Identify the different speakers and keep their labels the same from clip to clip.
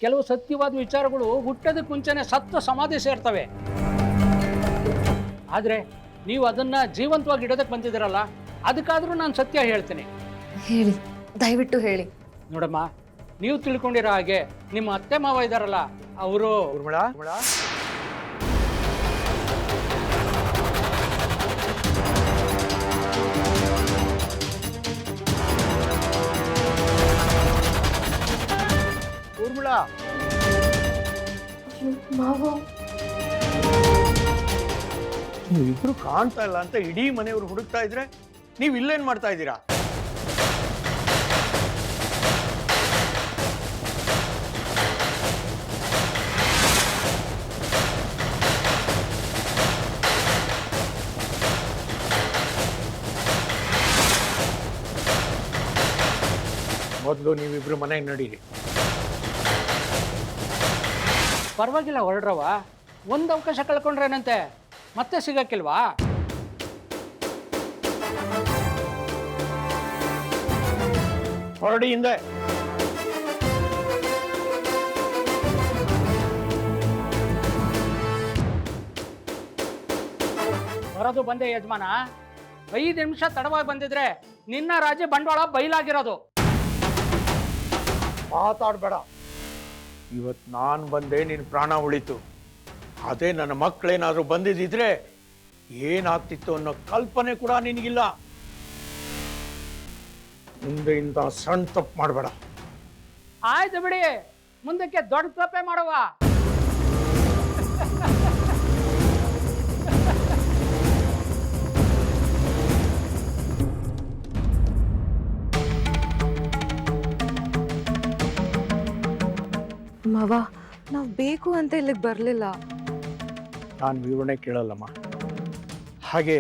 Speaker 1: ಕೆಲವು ಸತ್ಯವಾದ ವಿಚಾರಗಳು ಹುಟ್ಟೋದಕ್ಕೆ ಮುಂಚೆನೆ ಸತ್ತ ಸಮಾಧಿ ಸೇರ್ತವೆ. ಆದರೆ ನೀವು ಅದನ್ನ ಜೀವಂತವಾಗಿ ಇಡೋದಕ್ಕೆ ಬಂದಿದ್ದೀರಲ್ಲ, ಅದಕ್ಕಾದ್ರೂ ನಾನು ಸತ್ಯ ಹೇಳ್ತೀನಿ.
Speaker 2: ಹೇಳಿ, ದಯವಿಟ್ಟು ಹೇಳಿ.
Speaker 1: ನೋಡಮ್ಮ, ನೀವು ತಿಳ್ಕೊಂಡಿರೋ ಹಾಗೆ ನಿಮ್ಮ ಅತ್ತೆ ಮಾವ ಇದ್ದಾರಲ್ಲ, ಅವರು
Speaker 3: ಊರ್ಮಿಳಾ,
Speaker 2: ಮಾವ,
Speaker 3: ನೀವಿಬ್ರು ಕಾಣ್ತಾ ಇಲ್ಲ ಅಂತ ಇಡೀ ಮನೆಯವರು ಹುಡುಕ್ತಾ ಇದ್ರೆ ನೀವು ಇಲ್ಲೇನ್ ಮಾಡ್ತಾ ಇದ್ದೀರಾ? ಮೊದಲು ನೀವಿಬ್ರು ಮನೆಗೆ ನಡೀರಿ.
Speaker 1: ಪರವಾಗಿಲ್ಲ ಹೊರಡ್ರವ. ಒಂದು ಅವಕಾಶ ಕಳ್ಕೊಂಡ್ರೇನಂತೆ, ಮತ್ತೆ ಸಿಗಕ್ಕಿಲ್ವಾ?
Speaker 3: ಹೊರಡಿ ಹಿಂದೆ.
Speaker 1: ಬರೋದು ಬಂದೆ ಯಜಮಾನ. 5 ನಿಮಿಷ ತಡವಾಗಿ ಬಂದಿದ್ರೆ ನಿನ್ನ ರಾಜ್ಯ ಬಂಡವಾಳ ಬಯಲಾಗಿರೋದು.
Speaker 3: ಮಾತಾಡಬೇಡ. ಇವತ್ತು ನಾನು ಬಂದೆ, ನಿನ್ನ ಪ್ರಾಣ ಉಳಿತು. ಅದೇ ನನ್ನ ಮಕ್ಕಳೇನಾದ್ರೂ ಬಂದಿದ್ದಿದ್ರೆ ಏನಾಗ್ತಿತ್ತು ಅನ್ನೋ ಕಲ್ಪನೆ ಕೂಡ ನಿನಗಿಲ್ಲ. ಮುಂದೆಯಿಂದ ಸಣ್ಣ ತಪ್ಪು ಮಾಡಬೇಡ.
Speaker 1: ಆಯ್ತು ಬಿಡಿ, ಮುಂದಕ್ಕೆ ದೊಡ್ಡ ತಪ್ಪೆ ಮಾಡುವ.
Speaker 2: ಮಾವ, ನಾವು ಬೇಕು ಅಂತ ಇಲ್ಲಿಗೆ ಬರಲಿಲ್ಲ.
Speaker 3: ನಾನು ವಿವರಣೆ ಕೇಳಲ್ಲಮ್ಮ. ಹಾಗೆ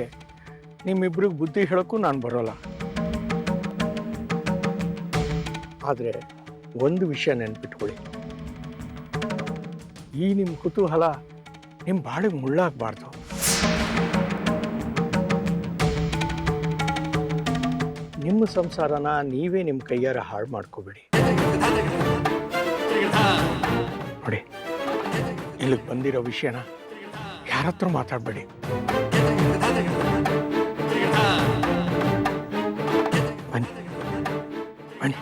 Speaker 3: ನಿಮ್ಮಿಬ್ರಿಗೆ ಬುದ್ಧಿ ಹೇಳೋಕ್ಕೂ ನಾನು ಬರೋಲ್ಲ. ಆದರೆ ಒಂದು ವಿಷಯ ನೆನ್ಪಿಟ್ಕೊಳ್ಳಿ, ಈ ನಿಮ್ಮ ಕುತೂಹಲ ನಿಮ್ಮ ಬಾಳಿಗೆ ಮುಳ್ಳಾಗಬಾರ್ದು. ನಿಮ್ಮ ಸಂಸಾರನ ನೀವೇ ನಿಮ್ಮ ಕೈಯಾರ ಹಾಳು ಮಾಡ್ಕೋಬೇಡಿ. ನೋಡಿ, ಇಲ್ಲಿಗೆ ಬಂದಿರೋ ವಿಷಯನ ಯಾರ ಹತ್ರ ಮಾತಾಡಬೇಡಿ. ಬನ್ನಿ ಬನ್ನಿ.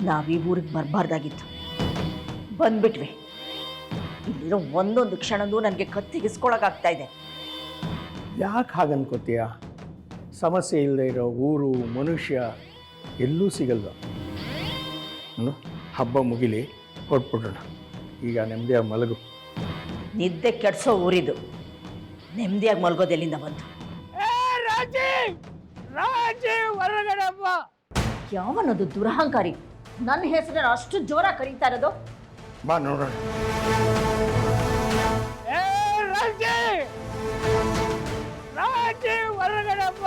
Speaker 4: ನಾವೀ ಊರಿಗೆ ಬರಬಾರ್ದಾಗಿತ್ತು, ಬಂದ್ಬಿಟ್ವಿ. ಇಲ್ಲಿರೋ ಒಂದೊಂದು ಕ್ಷಣದೂ ನನಗೆ ಕತ್ತಿಗಿಸ್ಕೊಳಕ್ಕಾಗ್ತಾ ಇದೆ.
Speaker 3: ಯಾಕೆ ಹಾಗನ್ಕೋತೀಯ? ಸಮಸ್ಯೆ ಇಲ್ಲದೆ ಇರೋ ಊರು ಮನುಷ್ಯ ಎಲ್ಲೂ ಸಿಗಲ್ವ. ಹಬ್ಬ ಮುಗಿಲಿ, ಹೊರಟ್ಬಿಡೋಣ. ಈಗ ನೆಮ್ಮದಿಯಾಗಿ ಮಲಗು.
Speaker 4: ನಿದ್ದೆ ಕೆಡ್ಸೋ ಊರಿದು, ನೆಮ್ಮದಿಯಾಗಿ ಮಲ್ಗೋದೆಲ್ಲಿಂದ ಬಂತು?
Speaker 1: ಹೊರಗಡೆಪ್ಪ.
Speaker 4: ಯಾವನದು ದುರಹಂಕಾರಿ ನನ್ನ ಹೆಸರನ್ನು ಅಷ್ಟು ಜೋರಾಗಿ ಕರೀತಾ ಇರೋದು?
Speaker 3: ಬಾ ನೋಡೋಣ.
Speaker 1: ಹೊರಗಡೆಪ್ಪ.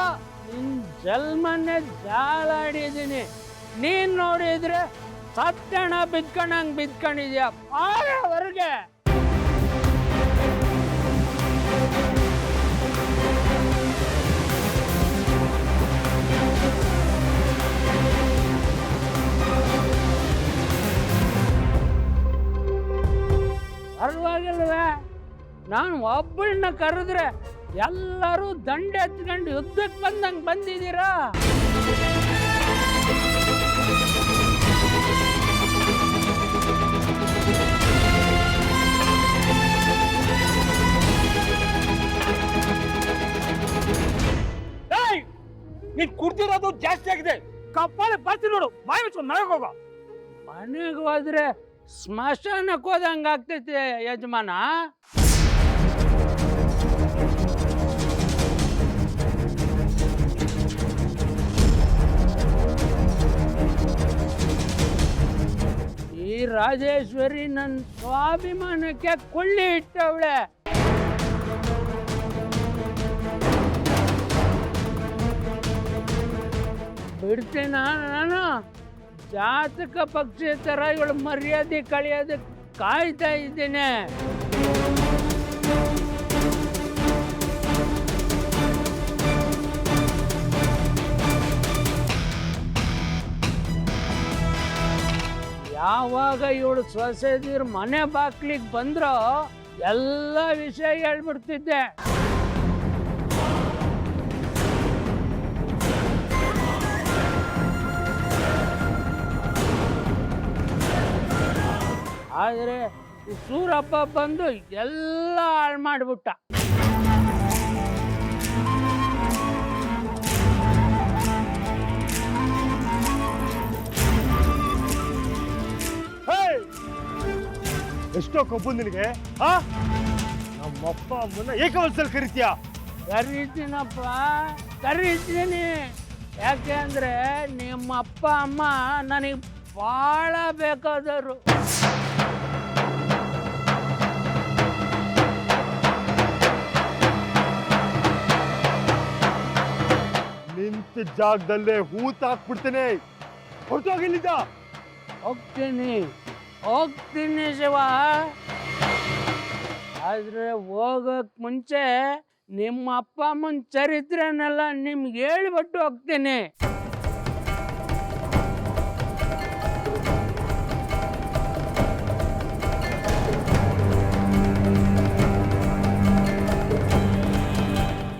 Speaker 1: ನಿನ್ ಜಲ್ಮನ್ನೇ ಜಾಲಾಡಿದ್ದೀನಿ. ನೀನ್ ನೋಡಿದ್ರೆ ಸತ್ಯಣ ಬಿದ್ಕೊಂಡಂಗ್ ಬಿದ್ಕೊಂಡಿದ್ಯಾ. ಹೊರಗೆ ಪರವಾಗಿಲ್ವೇ? ನಾನು ಒಬ್ಬಳನ್ನ ಕರೆದ್ರೆ ಎಲ್ಲರೂ ದಂಡೆ ಎತ್ಕೊಂಡು ಯುದ್ಧಕ್ಕೆ ಬಂದಂಗೆ ಬಂದಿದ್ದೀರಾ?
Speaker 5: ನೀನ್ ಕುಡ್ದಿರೋದು ಜಾಸ್ತಿ ಆಗಿದೆ. ಕಪ್ಪಾಳೆ ಬರ್ತೀನಿ ನೋಡು. ಬಾಯಿ ಮುಚ್ಕೊಂಡು ಮನೆಗೆ ಹೋಗೋ.
Speaker 1: ಮನೆಗೆ ಹೋದ್ರೆ ಸ್ಮಶಾನಕ್ಕೆ ಹೋದಂಗೆ ಆಗ್ತೈತೆ ಯಜಮಾನ. ಈ ರಾಜೇಶ್ವರಿ ನನ್ನ ಸ್ವಾಭಿಮಾನಕ್ಕೆ ಕೊಳ್ಳಿ ಇಟ್ಟವಳೆ. ಬಿಡ್ತೀನ ನಾನು? ಜಾತಕ ಪಕ್ಷಿ ಥರ ಇವಳು ಮರ್ಯಾದೆ ಕಳೆಯೋದಕ್ಕೆ ಕಾಯ್ತಾ ಇದ್ದೇನೆ. ಯಾವಾಗ ಇವಳು ಸೊಸೆದಿರು ಮನೆ ಬಾಗ್ಲಿಗೆ ಬಂದ್ರೋ ಎಲ್ಲ ವಿಷಯ ಹೇಳ್ಬಿಡ್ತಿದ್ದೆ. ಆದರೆ ಸೂರಪ್ಪ ಬಂದು ಎಲ್ಲ ಹಾಳು ಮಾಡಿಬಿಟ್ಟ.
Speaker 5: ಎಷ್ಟೋ ಕೊಬ್ಬು ನಿನಗೆ? ನಮ್ಮಪ್ಪ ಅಮ್ಮನ ಏಕವಲ್ಸಲ್ಲಿ ಕರಿತೀಯ?
Speaker 1: ಕರೀತೀನಪ್ಪ, ಕರೀತೀನಿ. ಯಾಕೆ ಅಂದರೆ ನಿಮ್ಮ ಅಪ್ಪ ಅಮ್ಮ ನನಗೆ ಭಾಳ ಬೇಕಾದರು.
Speaker 5: ನಿಂತ ಜಾಗದಲ್ಲೇ ಹೂತಾಕ್ಬಿಡ್ತೇನೆ. ಹೊರಟೋಗಿಲ್ಲಿದ್ದ?
Speaker 1: ಹೋಗ್ತೀನಿ ಹೋಗ್ತೀನಿ ಶಿವ. ಆದರೆ ಹೋಗೋಕ್ಕೆ ಮುಂಚೆ ನಿಮ್ಮ ಅಪ್ಪ ಅಮ್ಮನ ಚರಿತ್ರೆನೆಲ್ಲ ನಿಮ್ಗೆ ಹೇಳ್ಬಿಟ್ಟು ಹೋಗ್ತೀನಿ.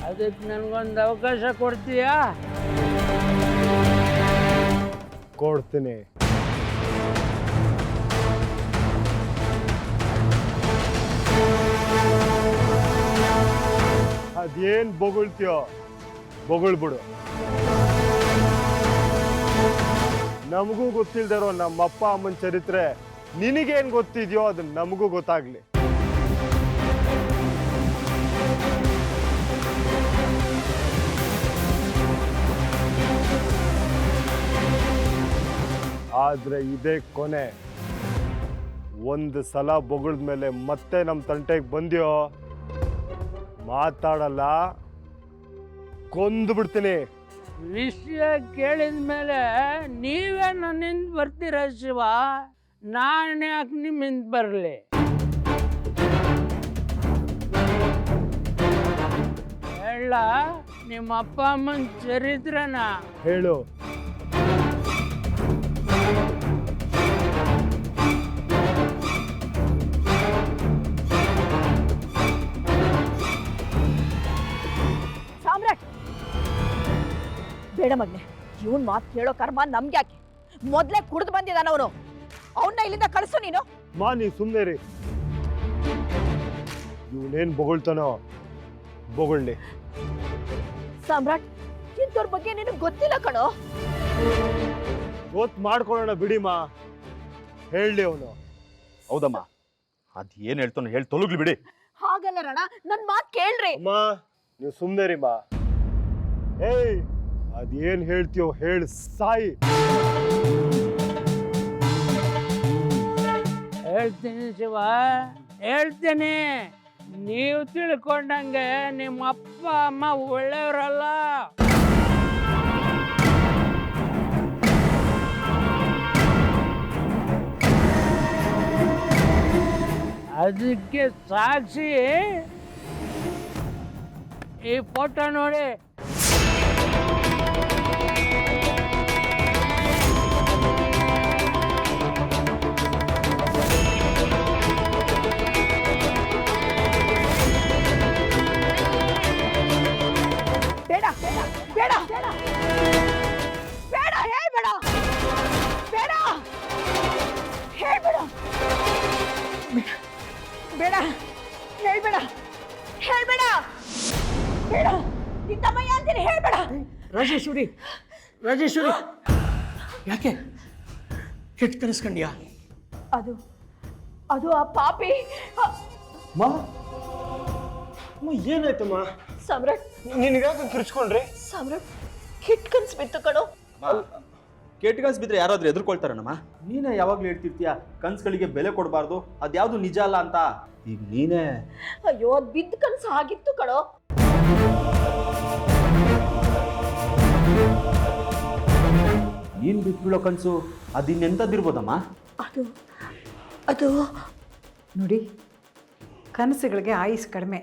Speaker 1: ಅದಕ್ಕೆ ನನಗೊಂದು ಅವಕಾಶ ಕೊಡ್ತೀಯಾ?
Speaker 5: ಕೊಡ್ತೀನಿ. ಅದೇನ್ ಬೊಗಳ್ತೀಯೋ ಬೊಗಳ್ಬಿಡು. ನಮಗೂ ಗೊತ್ತಿಲ್ದಿರೋ ನಮ್ಮಪ್ಪ ಅಮ್ಮನ ಚರಿತ್ರೆ ನಿನಗೇನ್ ಗೊತ್ತಿದ್ಯೋ ಅದು ನಮಗೂ ಗೊತ್ತಾಗ್ಲಿ. ಆದ್ರೆ ಇದೇ ಕೊನೆ. ಒಂದು ಸಲ ಬೊಗಳ್ದ್ಮೇಲೆ ಮತ್ತೆ ನಮ್ಮ ತಂಟೆಗೆ ಬಂದ್ಯೋ ಮಾತಾಡಲ್ಲ, ಕೊಂದು ಬಿಡ್ತೀನಿ.
Speaker 1: ವಿಷಯ ಕೇಳಿದ ಮೇಲೆ ನೀವೇ ನನ್ನಿಂದ ಬರ್ತೀರ ಶಿವ, ನಾನು ಯಾಕೆ ನಿಮ್ಮಿಂದ ಬರಲಿ? ಹೇಳ ನಿಮ್ಮ ಅಪ್ಪ ಅಮ್ಮನ ಚರಿತ್ರೆನ.
Speaker 5: ಹೇಳು.
Speaker 4: ಸಾಮ್ರಾಟ್, ಬೇಡ ಮಗ್ನೆ, ಇವನ್ ಮಾತು ಕೇಳೋ ಕರ್ಮ ನಮ್ಗೆ ಯಾಕೆ? ಮೊದ್ಲೇ ಕುಡ್ದು ಬಂದಿದ್ದಾನವನು. ಅವನ್ನ ಇಲ್ಲಿಂದ ಕಳಿಸು ನೀನು.
Speaker 5: ನೀ ಸುಮ್ಮನೆ ರೀ. ಇವನೇನ್ ಬೊಗಳ್ತಾನೋ ಬೊಗಳ್ಳಿ.
Speaker 4: ಸಾಮ್ರಾಟ್, ಇಂಥವ್ರ ಬಗ್ಗೆ ನಿನಗೆ ಗೊತ್ತಿಲ್ಲ ಕಣೋ.
Speaker 5: ಗೊತ್ತು ಮಾಡ್ಕೊಳ್ಳೋಣ ಬಿಡಿಮಾ. ಹೇಳಿ ಅವನು.
Speaker 6: ಹೌದಮ್ಮ, ಅದ್ ಏನ್ ಹೇಳ್ತಾನೋ ಹೇಳಿ ತೊಲಗ್ಲಿ ಬಿಡಿ.
Speaker 4: ಹಾಗಲ್ಲ ರಣ, ನನ್ ಮಾತು ಕೇಳ್ರಿ.
Speaker 5: ಅಮ್ಮ ನೀವು ಸುಮ್ಮನೆ ರೀ ಮಾ. ಏಯ್, ಅದೇನ್ ಹೇಳ್ತೀಯೋ ಹೇಳಿ ಸಾಯಿ.
Speaker 1: ಹೇಳ್ತೀನಿ ಶಿವ, ಹೇಳ್ತೀನಿ. ನೀವು ತಿಳ್ಕೊಂಡಂಗೆ ನಿಮ್ಮ ಅಪ್ಪ ಅಮ್ಮ ಒಳ್ಳೆಯವರಲ್ಲ. ಅದಕ್ಕೆ ಸಾಕ್ಷಿ ಈ ಫೋಟೋ ನೋಡಿ.
Speaker 4: ಬೇಡ ಬೇಡ ಬೇಡ ಬೇಡ, ಹೇಳ್ಬೇಡ. ಬೇಡ, ಹೇಳ್ಬೇಡ. ಬೇಡ, ಹೇಳ್ಬೇಡ. ಹೇಳ್ಬೇಡ, ಬೇಡ. ನಿನ್ನಮ್ಮಯ್ಯ ಅಂತೀನಿ, ಹೇಳ್ಬೇಡ.
Speaker 3: ರಾಜೇಶ್ವರಿ, ಯಾಕೆ ಕೆಟ್ಟ ಕನಸ್ಕಂಡ್ಯಾ?
Speaker 4: ಅದು ಅದು ಆ ಪಾಪಿ.
Speaker 5: ಮಾ ಏನಾಯ್ತಮ್ಮ?
Speaker 4: ಸಾಮ್ರಾಟ್,
Speaker 5: ನಿನಗಾಕ ಕಿರ್ಚ್ಕೊಂಡ್ರಿ?
Speaker 4: ಸಾಮ್ರಾಟ್, ಕೆಟ್ಟ ಕನ್ಸು ಬಿತ್ತು ಕಣೋ.
Speaker 6: ಕೆಟ್ಟ ಬಿದ್ರೆ ಯಾರಾದ್ರೂ ಎದುರ್ಕೊಳ್ತಾರಣ್ಣಮ್ಮ. ನೀನೇ ಯಾವಾಗ್ಲೂ ಹೇಳ್ತಿರ್ತೀಯ ಕನ್ಸುಗಳಿಗೆ ಬೆಲೆ ಕೊಡಬಾರ್ದು, ಅದ್ಯಾವುದು ನಿಜ ಅಲ್ಲ ಅಂತ. ಈಗ ನೀನೇ.
Speaker 4: ಅಯ್ಯೋ, ಅದ್ ಬಿದ್ದ ಕನ್ಸು ಆಗಿತ್ತು ಕಣೋ.
Speaker 6: ನೀನು ಬಿಟ್ಬಿಡೋ ಕನಸು ಅದಿನ್ನೆಂಥದ್ದಿರ್ಬೋದಮ್ಮ?
Speaker 4: ಅದು ಅದು
Speaker 7: ನೋಡಿ, ಕನಸುಗಳಿಗೆ ಆಯುಸ್ ಕಡಿಮೆ.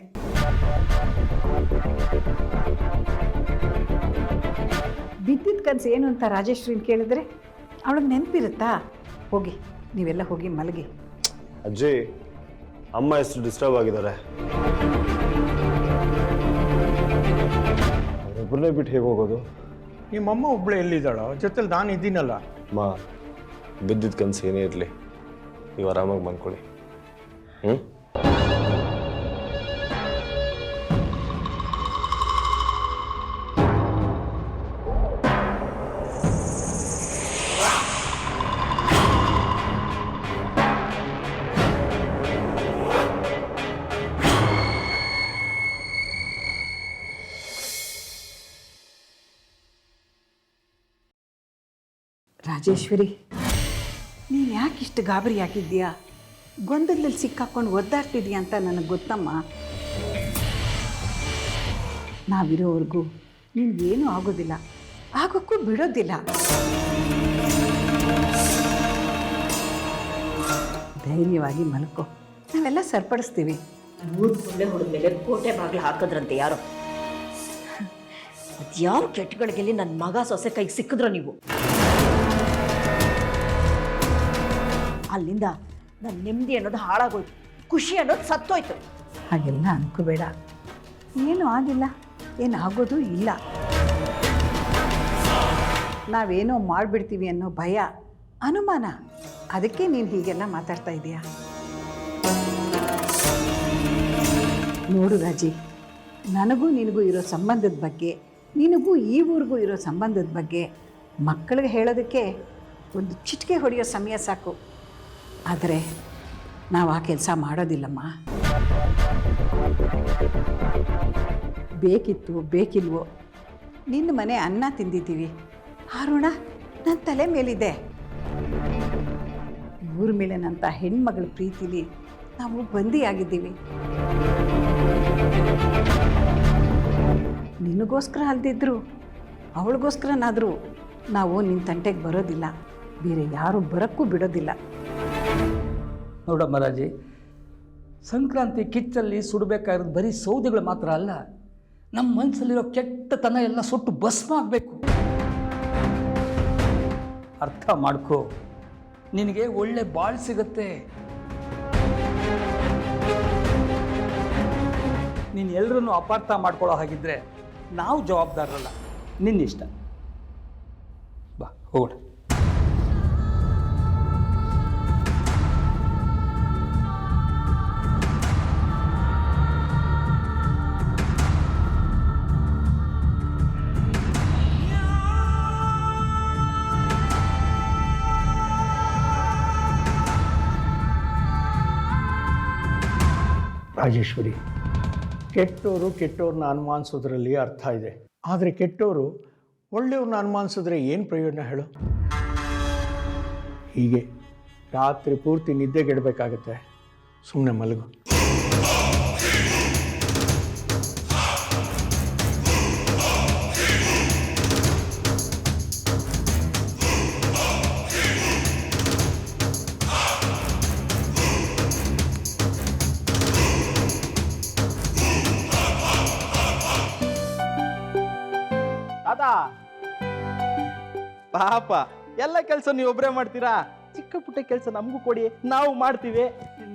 Speaker 7: ಬಿದ್ದಿದ್ದ ಕನಸು ಏನು ಅಂತ ರಾಜೇಶ್ವರಿನ ಕೇಳಿದ್ರೆ ಅವಳಿಗೆ ನೆನಪಿರುತ್ತಾ? ಹೋಗಿ, ನೀವೆಲ್ಲ ಹೋಗಿ ಮಲಗಿ.
Speaker 5: ಅಜ್ಜಿ, ಅಮ್ಮ ಎಷ್ಟು ಡಿಸ್ಟರ್ಬ್ ಆಗಿದ್ದಾರೆ. ಅವರೊಬ್ಬರನ್ನೇ ಬಿಟ್ಟು ಹೇಗೆ ಹೋಗೋದು?
Speaker 3: ನಿಮ್ಮಮ್ಮ ಒಬ್ಬಳೇ ಎಲ್ಲಿದ್ದಾಳೋ? ಜೊತೆಲಿ ನಾನು ಇದ್ದೀನಲ್ಲ.
Speaker 5: ಅಮ್ಮ, ಬಿದ್ದಿದ್ದ ಕನಸು ಏನೇ ಇರಲಿ, ನೀವು ಆರಾಮಾಗಿ ಬಂದ್ಕೊಳ್ಳಿ. ಹ್ಞೂ.
Speaker 7: ರಾಜೇಶ್ವರಿ, ನೀನು ಯಾಕೆ ಇಷ್ಟು ಗಾಬರಿ ಆಗಿದ್ದೀಯಾ? ಗೊಂದಲದಲ್ಲಿ ಸಿಕ್ಕಾಕೊಂಡು ಒದ್ದಾಡ್ತಿದ್ಯಾ ಅಂತ ನನಗೆ ಗೊತ್ತಮ್ಮ. ನಾವಿರೋವರೆಗೂ ನಿನಗೇನೂ ಆಗೋದಿಲ್ಲ, ಆಗೋಕ್ಕೂ ಬಿಡೋದಿಲ್ಲ. ಧೈರ್ಯವಾಗಿ ಮಲ್ಕೋ, ನಾವೆಲ್ಲ ಸರಿಪಡಿಸ್ತೀವಿ.
Speaker 4: ಒಳ್ಳೆ ಹೊಡೆದ ಮೇಲೆ ಕೋಟೆ ಬಾಗಿಲು ಹಾಕಿದ್ರಂತೆ ಯಾರೋ. ಅದ್ಯಾವ ಕೆಟ್ಟಗಳಿಗೆಲ್ಲಿ ನನ್ನ ಮಗ ಸೊಸೆ ಕೈಗೆ ಸಿಕ್ಕಿದ್ರು ನೀವು? ಅಲ್ಲಿಂದ ನನ್ನ ನೆಮ್ಮದಿ ಅನ್ನೋದು ಹಾಳಾಗೋಯ್ತು, ಖುಷಿ ಅನ್ನೋದು ಸತ್ತೋಯ್ತು.
Speaker 7: ಹಾಗೆಲ್ಲ ಅನ್ಕೋಬೇಡ, ಏನೂ ಆಗಿಲ್ಲ, ಏನು ಆಗೋದು ಇಲ್ಲ. ನಾವೇನೋ ಮಾಡಿಬಿಡ್ತೀವಿ ಅನ್ನೋ ಭಯ, ಅನುಮಾನ, ಅದಕ್ಕೆ ನೀನು ಹೀಗೆಲ್ಲ ಮಾತಾಡ್ತಾ ಇದೀಯಾ. ನೋಡು ರಾಜಿ, ನನಗೂ ನಿನಗೂ ಇರೋ ಸಂಬಂಧದ ಬಗ್ಗೆ, ನಿನಗೂ ಈ ಊರಿಗೂ ಇರೋ ಸಂಬಂಧದ ಬಗ್ಗೆ ಮಕ್ಕಳಿಗೆ ಹೇಳೋದಕ್ಕೆ ಒಂದು ಚಿಟಿಕೆ ಹೊಡೆಯೋ ಸಮಯ ಸಾಕು. ಆದರೆ ನಾವು ಆ ಕೆಲಸ ಮಾಡೋದಿಲ್ಲಮ್ಮ. ಬೇಕಿತ್ತು ಬೇಕಿಲ್ವೋ, ನಿನ್ನ ಮನೆ ಅನ್ನ ತಿಂದಿದ್ದೀವಿ, ಆರೋಣ ನನ್ನ ತಲೆ ಮೇಲಿದೆ. ಊರ ಮೇಲಿನಂಥ ಹೆಣ್ಮಗಳ ಪ್ರೀತಿಲಿ ನಾವು ಬಂದಿಯಾಗಿದ್ದೀವಿ. ನಿನಗೋಸ್ಕರ ಅಲ್ದಿದ್ರು ಅವಳಿಗೋಸ್ಕರನಾದರೂ ನಾವು ನಿನ್ನ ತಂಟೆಗೆ ಬರೋದಿಲ್ಲ, ಬೇರೆ ಯಾರು ಬರೋಕ್ಕೂ ಬಿಡೋದಿಲ್ಲ.
Speaker 1: ನೋಡಮ್ಮ ರಾಜಿ, ಸಂಕ್ರಾಂತಿ ಕಿಚ್ಚಲ್ಲಿ ಸುಡಬೇಕಾಗಿರೋದು ಬರೀ ಸೌದೆಗಳು ಮಾತ್ರ ಅಲ್ಲ, ನಮ್ಮ ಮನಸ್ಸಲ್ಲಿರೋ ಕೆಟ್ಟತನ ಎಲ್ಲ ಸುಟ್ಟು ಭಸ್ಮ ಆಗಬೇಕು. ಅರ್ಥ ಮಾಡ್ಕೋ, ನಿನಗೆ ಒಳ್ಳೆ ಬಾಳ್ ಸಿಗುತ್ತೆ. ನೀನು ಎಲ್ಲರನ್ನೂ ಅಪಾರ್ಥ ಮಾಡ್ಕೊಳ್ಳೋ ಹಾಗಿದ್ರೆ ನಾವು ಜವಾಬ್ದಾರರಲ್ಲ, ನಿನ್ನಿಷ್ಟ. ಬಾ ಹೋಗೋಣ.
Speaker 3: ರಾಜೇಶ್ವರಿ, ಕೆಟ್ಟವ್ರನ್ನ ಅನುಮಾನಿಸೋದ್ರಲ್ಲಿ ಅರ್ಥ ಇದೆ, ಆದರೆ ಕೆಟ್ಟವರು ಒಳ್ಳೆಯವ್ರನ್ನ ಅನುಮಾನಿಸಿದ್ರೆ ಏನು ಪ್ರಯೋಜನ ಹೇಳು? ಹೀಗೆ ರಾತ್ರಿ ಪೂರ್ತಿ ನಿದ್ದೆಗೆಡಬೇಕಾಗತ್ತೆ. ಸುಮ್ಮನೆ ಮಲಗು.
Speaker 6: ಪಾಪ, ಎಲ್ಲ ಕೆಲಸ ನೀವು ಒಬ್ಬರೇ ಮಾಡ್ತೀರಾ? ಚಿಕ್ಕ ಪುಟ್ಟ ಕೆಲಸ ನಮಗೂ ಕೊಡಿ, ನಾವು ಮಾಡ್ತೀವಿ.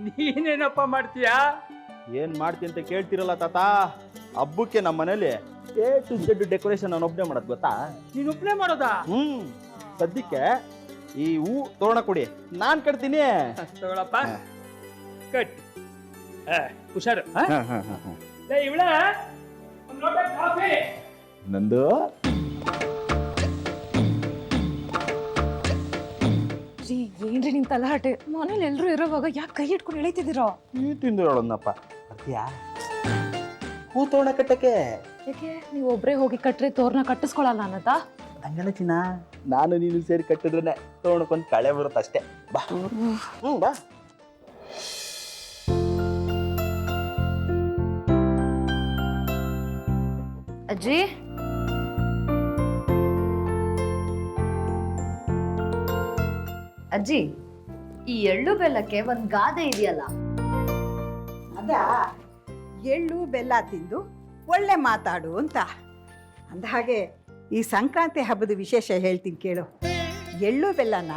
Speaker 1: ನೀನೇನಪ್ಪ ಮಾಡ್ತೀಯಾ?
Speaker 6: ಏನ್ ಮಾಡ್ತೀನಿ ಅಂತ ಕೇಳ್ತಿರಲ್ಲ ತಾತ. ಹಬ್ಬಕ್ಕೆ ನಮ್ಮ ಮನೇಲಿ A to Z ಡೆಕೋರೇಷನ್ ನಾನು ಒಬ್ಬನೇ ಮಾಡೋದು ಗೊತ್ತಾ?
Speaker 1: ನೀನು ಒಬ್ಬನೇ ಮಾಡೋದಾ?
Speaker 6: ಸದ್ಯಕ್ಕೆ ಈ ಹೂ ತೋರಣ ಕೊಡಿ, ನಾನ್ ಕಟ್ತೀನಿ.
Speaker 1: ತಗೊಳಪ್ಪ, ಕಟ್. ಹುಷಾರು. ಇವಳ ಒಂದು ಲೋಟ ಕಾಫಿ.
Speaker 6: ನಂದು
Speaker 2: ರೀ, ಏನ್ರಿ ನಿಮ್ ತಲಹಟೆ? ಮನೇಲಿ ಎಲ್ರು ಇರೋವಾಗ ಯಾಕೆ ಕೈ ಇಟ್ಕೊಂಡು ಎಳಿತಿದ್ದೀರಾ?
Speaker 6: ಈ ತಿಂದು ಹೇಳೋಣಪ್ಪ. ಅತ್ಯಾ ಹೂ ತೋರಣ ಕಟ್ಟಕ್ಕೆ
Speaker 2: ಯಾಕೆ ನೀವು ಒಬ್ರೇ ಹೋಗಿ ಕಟ್ರೆ ತೋರ್ನ ಕಟ್ಟಿಸ್ಕೊಳಲ್ಲ ಅನ್ನತಾ?
Speaker 6: ಹಂಗಲ್ಲ ಚಿನ್ನ, ನಾನು ನೀನು ಸೇರಿ ಕಟ್ಟಿದ್ರೆ ತೋರಣಕ್ಕೊಂದು ಕಳೆ ಬರುತ್ತೆ ಅಷ್ಟೇ. ಬಾ. ಬಾ.
Speaker 2: ಅಜ್ಜಿ,
Speaker 8: ಅಜ್ಜಿ, ಈ ಎಳ್ಳು ಬೆಲ್ಲಕ್ಕೆ ಒಂದ್ ಗಾದೆ ಇದೆಯಲ್ಲ,
Speaker 7: ಅದ ಎಳ್ಳು ಬೆಲ್ಲ ತಿಂದು ಒಳ್ಳೆ ಮಾತಾಡು ಅಂತ. ಅಂದಹಾಗೆ ಈ ಸಂಕ್ರಾಂತಿ ಹಬ್ಬದ ವಿಶೇಷ ಹೇಳ್ತೀನಿ ಕೇಳು. ಎಳ್ಳು ಬೆಲ್ಲನ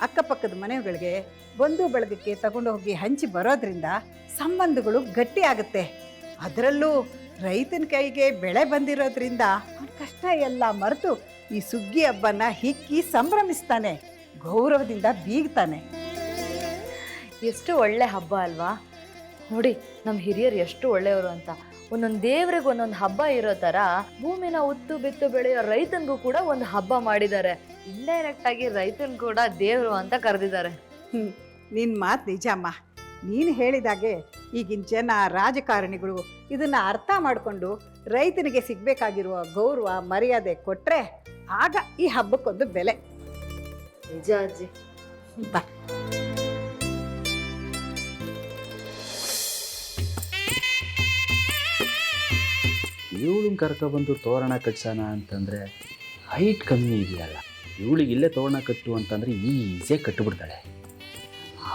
Speaker 7: ಅಕ್ಕಪಕ್ಕದ ಮನೆಗಳಿಗೆ ಬಂಧು ಬಳಗಕ್ಕೆ ತಗೊಂಡು ಹೋಗಿ ಹಂಚಿ ಬರೋದ್ರಿಂದ ಸಂಬಂಧಗಳು ಗಟ್ಟಿ ಆಗುತ್ತೆ. ಅದರಲ್ಲೂ ರೈತನ ಕೈಗೆ ಬೆಳೆ ಬಂದಿರೋದ್ರಿಂದ ಅವನ ಕಷ್ಟ ಎಲ್ಲ ಮರೆತು ಈ ಸುಗ್ಗಿ ಹಬ್ಬನ ಹಿಕ್ಕಿ ಸಂಭ್ರಮಿಸ್ತಾನೆ, ಗೌರವದಿಂದ ಬೀಗ್ತಾನೆ.
Speaker 8: ಎಷ್ಟು ಒಳ್ಳೆ ಹಬ್ಬ ಅಲ್ವಾ? ನೋಡಿ ನಮ್ಮ ಹಿರಿಯರು ಎಷ್ಟು ಒಳ್ಳೆಯವರು ಅಂತ. ಒಂದೊಂದು ದೇವ್ರಿಗೆ ಒಂದೊಂದು ಹಬ್ಬ ಇರೋ ಥರ ಭೂಮಿನ ಉತ್ತು ಬಿತ್ತು ಬೆಳೆಯೋ ರೈತನಿಗೂ ಕೂಡ ಒಂದು ಹಬ್ಬ ಮಾಡಿದ್ದಾರೆ. ಇಂಡೈರೆಕ್ಟ್ ಆಗಿ ರೈತನ್ ಕೂಡ ದೇವರು ಅಂತ ಕರೆದಿದ್ದಾರೆ.
Speaker 7: ನಿನ್ನ ಮಾತು ನಿಜಮ್ಮ. ನೀನು ಹೇಳಿದಾಗೆ ಈಗಿನ ಜನ ರಾಜಕಾರಣಿಗಳು ಇದನ್ನು ಅರ್ಥ ಮಾಡಿಕೊಂಡು ರೈತನಿಗೆ ಸಿಗಬೇಕಾಗಿರುವ ಗೌರವ ಮರ್ಯಾದೆ ಕೊಟ್ಟರೆ ಆಗ ಈ ಹಬ್ಬಕ್ಕೊಂದು ಬೆಲೆ.
Speaker 8: ನಿಜ ಅಜ್ಜಿ.
Speaker 7: ಬಾ.
Speaker 9: ಇವಳನ್ನ ಕರ್ಕೊಬಂದು ತೋರಣ ಕಟ್ಸೋಣ ಅಂತಂದರೆ ಹೈಟ್ ಕಮ್ಮಿ ಇದೆಯಲ್ಲ, ಇವಳಿಗೆ ಇಲ್ಲೇ ತೋರಣ ಕಟ್ಟು ಅಂತಂದರೆ ಈಸಿಯಾಗಿ ಕಟ್ಟಿಬಿಡ್ತಾಳೆ.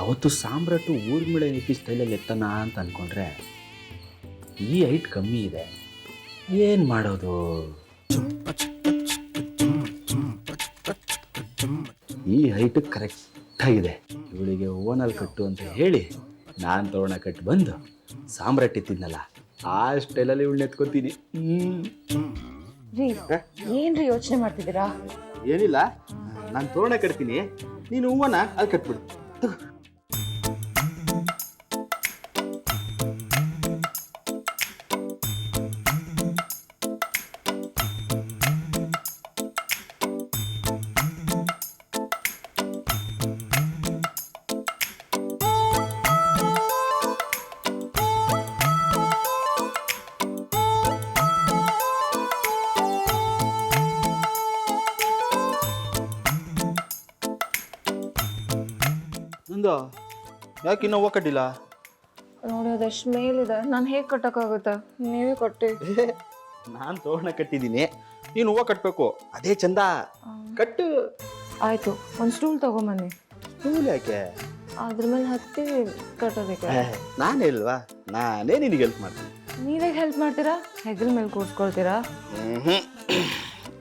Speaker 9: ಅವತ್ತು ಸಾಮ್ರಾಟು ಊರ್ಮಿಳೆ ನೀತಿ ಸ್ಟೈಲಲ್ಲಿ ಎತ್ತನ ಅಂತ ಅಂದ್ಕೊಂಡ್ರೆ ಈ ಹೈಟ್ ಕಮ್ಮಿ ಇದೆ, ಏನು ಮಾಡೋದು? ಈ ಹೈಟ್ ಕರೆಕ್ಟಾಗಿದೆ. ಇವಳಿಗೆ ಓನಲ್ಲಿ ಕಟ್ಟು ಅಂತ ಹೇಳಿ ನಾನು ತೋರಣ ಕಟ್ಟು ಬಂದು ಸಾಮ್ರಾಟ್ ಎತ್ತಿದ್ನಲ್ಲ ಆ ಸ್ಟೈಲಲ್ಲಿ ಇವಳನ್ನ ಎತ್ಕೊತೀನಿ.
Speaker 2: ರೀ, ಏನ್ರಿ ಯೋಚನೆ ಮಾಡ್ತಿದ್ದೀರಾ?
Speaker 6: ಏನಿಲ್ಲ, ನಾನು ತೋರಣ ಕಟ್ತೀನಿ, ನೀನು ಹೂವನ ಅಲ್ಲಿ ಕಟ್ಬಿಡು. ನಂದು ಯಾಕೆ ಇನ್ನೂ ಹೂವು ಕಟ್ಟಿಲ್ಲ?
Speaker 2: ನೋಡಿ, ಅದಷ್ಟು ಮೇಲಿದೆ, ನಾನು ಹೇಗೆ ಕಟ್ಟಕ್ಕಾಗುತ್ತೆ? ನೀವೇ ಕಟ್ಟಿ.
Speaker 6: ನಾನು ತೋರಣ ಕಟ್ಟಿದ್ದೀನಿ, ನೀನು ಹೂವು ಕಟ್ಟಬೇಕು, ಅದೇ ಚಂದ. ಕಟ್ಟು.
Speaker 2: ಆಯ್ತು, ಒಂದು ಸ್ಟೂಲ್ ತಗೊಂಬನ್ನಿ.
Speaker 6: ಸ್ಟೂಲ್ ಯಾಕೆ?
Speaker 2: ಅದ್ರ ಮೇಲೆ ಹತ್ತಿ ಕಟ್ಟೋದಕ್ಕೆ.
Speaker 6: ನಾನೇ ಇಲ್ವಾ, ನಾನೇ ನಿನಗೆ ಹೆಲ್ಪ್ ಮಾಡ್ತೀನಿ.
Speaker 2: ನೀವೇ ಹೆಲ್ಪ್ ಮಾಡ್ತೀರಾ? ಹೆಗಲ ಮೇಲೆ ಕೂರ್ಸ್ಕೊಳ್ತೀರಾ?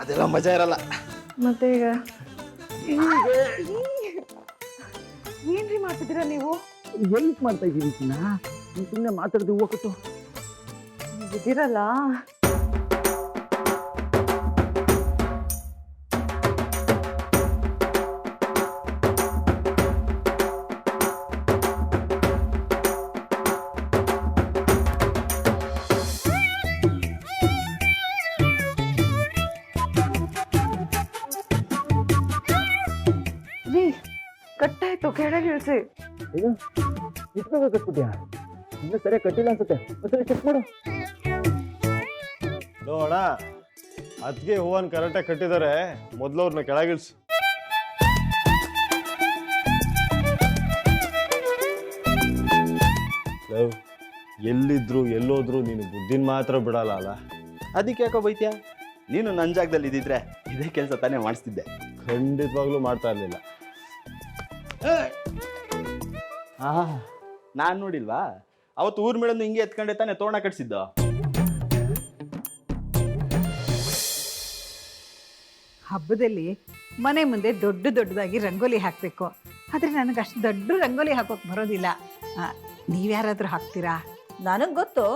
Speaker 6: ಅದೆಲ್ಲ ಮಜಾ ಇರಲ್ಲ.
Speaker 2: ಮತ್ತೆ ಈಗ ಏನ್ರಿ ಮಾಡ್ತಿದ್ದೀರಾ ನೀವು?
Speaker 9: ಹೆಲ್ಪ್ ಮಾಡ್ತಾ ಇದ್ದೀನಿ ಚಿನ್ನ, ನೀನು ಸುಮ್ಮನೆ ಮಾತಾಡ್ದು ಹೂವು ಕಟ್ಟು.
Speaker 2: ಇದಿರಲ್ಲ. ರೀ, ಕಟ್ಟಾಯ್ತು, ಕೆಳಗೆ ಇಳಿಸಿ.
Speaker 9: ಕಟ್ಬಿಟ್ಯಾ? ಇನ್ನೂ ಸರಿಯಾಗಿ ಕಟ್ಟಿಲ್ಲ ಅನ್ಸುತ್ತೆ, ಒಂದ್ಸರಿ ಚೆಕ್ ಮಾಡು.
Speaker 5: ನೋಡ, ಅದಕ್ಕೆ ಹೂವನ್ನು ಕರೆಕ್ಟಾಗಿ ಕಟ್ಟಿದ್ದಾರೆ, ಮೊದಲು ಅವ್ರನ್ನ ಕೆಳಗಿಳಿಸಿ. ಎಲ್ಲಿದ್ರು ಎಲ್ಲೋದ್ರು ನೀನು ಬುದ್ಧಿನ ಮಾತ್ರ ಬಿಡಲ್ಲ ಅಲ್ಲ?
Speaker 6: ಅದಕ್ಕೆ ಯಾಕೋ ಬೈತ್ಯಾ? ನೀನು ನನ್ನ ಜಾಗದಲ್ಲಿ ಇದ್ದಿದ್ರೆ ಇದೇ ಕೆಲಸ ತಾನೇ ಮಾಡಿಸ್ತಿದ್ದೆ.
Speaker 5: ಖಂಡಿತವಾಗ್ಲೂ ಮಾಡ್ತಾ ಇರಲಿಲ್ಲ.
Speaker 6: ನಾನು ನೋಡಿಲ್ವಾ, ಅವತ್ತು ಊರ್ ಮೇಳನ್ನು ಹಿಂಗೆ ಎತ್ಕೊಂಡೆ ತಾನೇ ತೋರಣ ಕಟ್ಸಿದ್ದ.
Speaker 7: ಹಬ್ಬದಲ್ಲಿ ಮನೆ ಮುಂದೆ ದೊಡ್ಡದಾಗಿ ರಂಗೋಲಿ ಹಾಕಬೇಕು. ಆದರೆ ನನಗೆ ಅಷ್ಟು ದೊಡ್ಡ ರಂಗೋಲಿ ಹಾಕೋಕೆ ಬರೋದಿಲ್ಲ. ನೀವ್ಯಾರಾದರೂ ಹಾಕ್ತೀರಾ?
Speaker 4: ನನಗೆ ಗೊತ್ತು,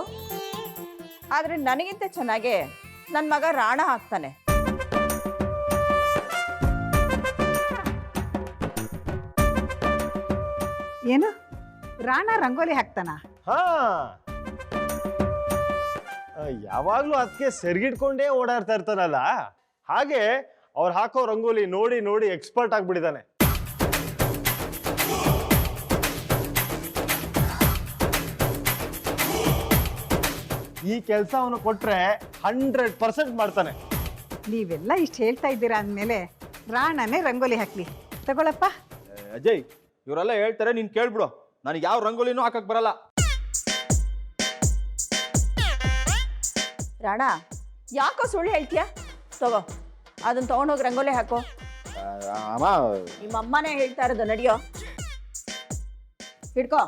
Speaker 4: ಆದರೆ ನನಗಿಂತ ಚೆನ್ನಾಗೆ ನನ್ನ ಮಗ ರಾಣ ಹಾಕ್ತಾನೆ.
Speaker 7: ಏನು, ರಾಣ ರಂಗೋಲಿ ಹಾಕ್ತಾನ?
Speaker 5: ಹಾ, ಯಾವಾಗ್ಲೂ ಅದಕ್ಕೆ ಸೆರ್ಗಿಡ್ಕೊಂಡೇ ಓಡಾಡ್ತಾ ಇರ್ತಾನಲ್ಲ, ಹಾಗೆ ಅವ್ರು ಹಾಕೋ ರಂಗೋಲಿ ನೋಡಿ ನೋಡಿ ಎಕ್ಸ್ಪರ್ಟ್ ಆಗ್ಬಿಟ್ಟಿದ್ದಾನೆ. ಈ ಕೆಲಸ ಅವನು ಕೊಟ್ರೆ 100% ಮಾಡ್ತಾನೆ.
Speaker 7: ನೀವೆಲ್ಲ ಇಷ್ಟು ಹೇಳ್ತಾ ಇದ್ದೀರಾ ಅಂದಮೇಲೆ ರಾಣನೇ ರಂಗೋಲಿ ಹಾಕ್ಲಿ. ತಗೊಳಪ್ಪ.
Speaker 6: ಅಜಯ್, ಇವರೆಲ್ಲ ಹೇಳ್ತಾರೆ, ನೀನು ಕೇಳ್ಬಿಡು. ನನಗೆ ಯಾವ ರಂಗೋಲಿನೂ ಹಾಕಕ್ ಬರಲ್ಲ.
Speaker 4: ರಾಣ, ಯಾಕೋ ಸುಳ್ಳು ಹೇಳ್ತೀಯ? ತಗೋ, ಅದನ್ನ ತಗೊಂಡೋಗಿ ರಂಗೋಲಿ ಹಾಕೋ.
Speaker 5: ಅಮ್ಮ
Speaker 4: ನಿಮ್ಮ ಅಮ್ಮನೇ ಹೇಳ್ತಾ ಇರೋದು, ನಡಿಯೋ ಹಿಡ್ಕೋ.